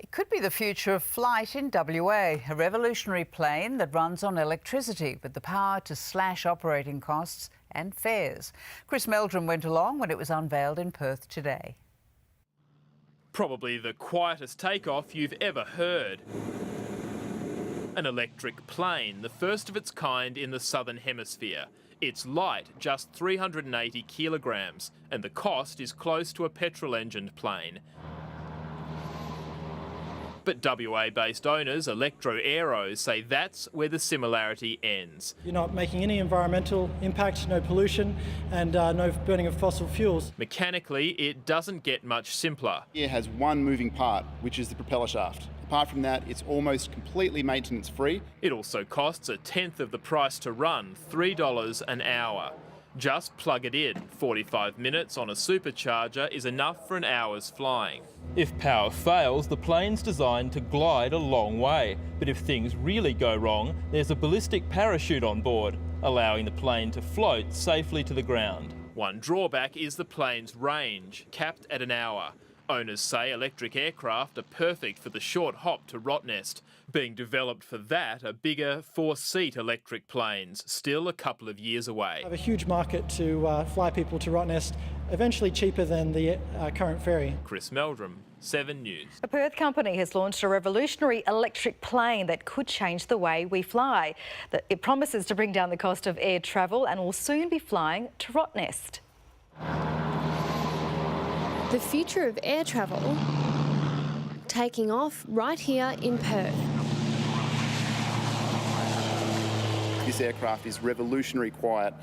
It could be the future of flight in WA, a revolutionary plane that runs on electricity with the power to slash operating costs and fares. Chris Meldrum went along when it was unveiled in Perth today. Probably the quietest takeoff you've ever heard. An electric plane, the first of its kind in the Southern Hemisphere. It's light, just 380 kilograms, and the cost is close to a petrol-engined plane. But WA-based owners, Electro Aero, say that's where the similarity ends. You're not making any environmental impact, no pollution and no burning of fossil fuels. Mechanically, it doesn't get much simpler. It has one moving part, which is the propeller shaft. Apart from that, it's almost completely maintenance-free. It also costs a tenth of the price to run, $3 an hour. Just plug it in. 45 minutes on a supercharger is enough for an hour's flying. If power fails, the plane's designed to glide a long way. But if things really go wrong, there's a ballistic parachute on board, allowing the plane to float safely to the ground. One drawback is the plane's range, capped at an hour. Owners say electric aircraft are perfect for the short hop to Rottnest. Being developed for that are bigger four-seat electric planes, still a couple of years away. We have a huge market to fly people to Rottnest, eventually cheaper than the current ferry. Chris Meldrum, 7 News. A Perth company has launched a revolutionary electric plane that could change the way we fly. It promises to bring down the cost of air travel and will soon be flying to Rottnest. The future of air travel taking off right here in Perth. This aircraft is revolutionary quiet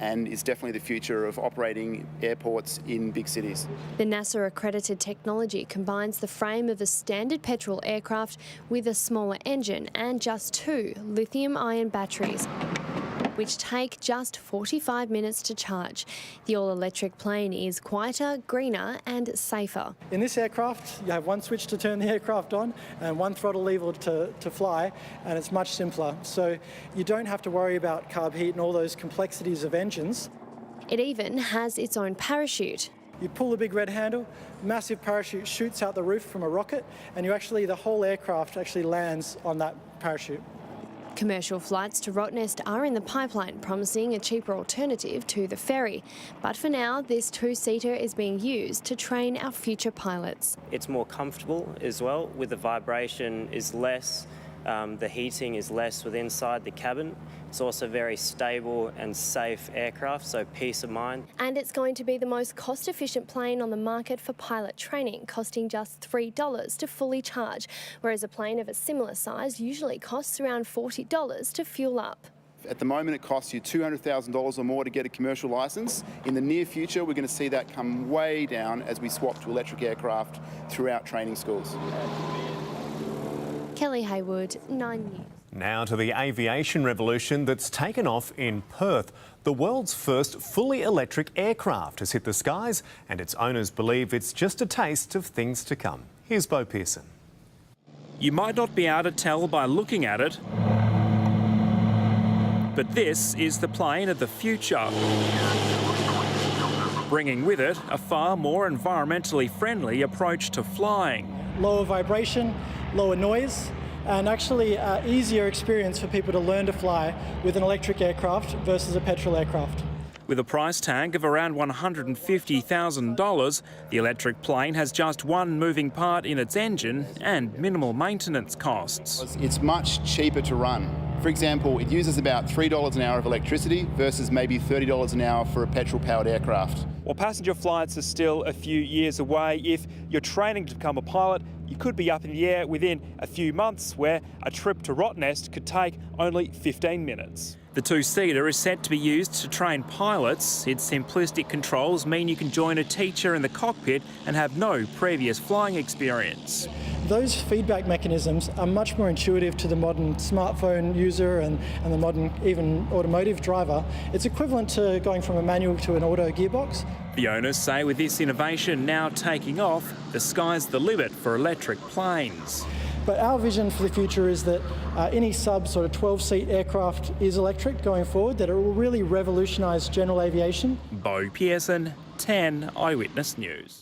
and is definitely the future of operating airports in big cities. The NASA-accredited technology combines the frame of a standard petrol aircraft with a smaller engine and just 2 lithium-ion batteries, which take just 45 minutes to charge. The all-electric plane is quieter, greener and safer. In this aircraft, you have one switch to turn the aircraft on and one throttle lever to fly, and it's much simpler. So you don't have to worry about carb heat and all those complexities of engines. It even has its own parachute. You pull the big red handle, massive parachute shoots out the roof from a rocket, and the whole aircraft actually lands on that parachute. Commercial flights to Rottnest are in the pipeline, promising a cheaper alternative to the ferry. But for now, this 2-seater is being used to train our future pilots. It's more comfortable as well, with the vibration is less, the heating is less with inside the cabin. It's also very stable and safe aircraft, so peace of mind. And it's going to be the most cost-efficient plane on the market for pilot training, costing just $3 to fully charge, whereas a plane of a similar size usually costs around $40 to fuel up. At the moment, it costs you $200,000 or more to get a commercial licence. In the near future, we're going to see that come way down as we swap to electric aircraft throughout training schools. Kelly Haywood, 9 News. Now to the aviation revolution that's taken off in Perth. The world's first fully electric aircraft has hit the skies, and its owners believe it's just a taste of things to come. Here's Bo Pearson. You might not be able to tell by looking at it, but this is the plane of the future, bringing with it a far more environmentally friendly approach to flying. Lower vibration, lower noise, and actually easier experience for people to learn to fly with an electric aircraft versus a petrol aircraft. With a price tag of around $150,000, the electric plane has just one moving part in its engine and minimal maintenance costs. It's much cheaper to run. For example, it uses about $3 an hour of electricity versus maybe $30 an hour for a petrol-powered aircraft. While passenger flights are still a few years away, if you're training to become a pilot, you could be up in the air within a few months, where a trip to Rottnest could take only 15 minutes. The 2-seater is set to be used to train pilots. Its simplistic controls mean you can join a teacher in the cockpit and have no previous flying experience. Those feedback mechanisms are much more intuitive to the modern smartphone user and the modern even automotive driver. It's equivalent to going from a manual to an auto gearbox. The owners say with this innovation now taking off, the sky's the limit for electric planes. But our vision for the future is that any sort of 12-seat aircraft is electric going forward, that it will really revolutionise general aviation. Bo Pearson, 10 Eyewitness News.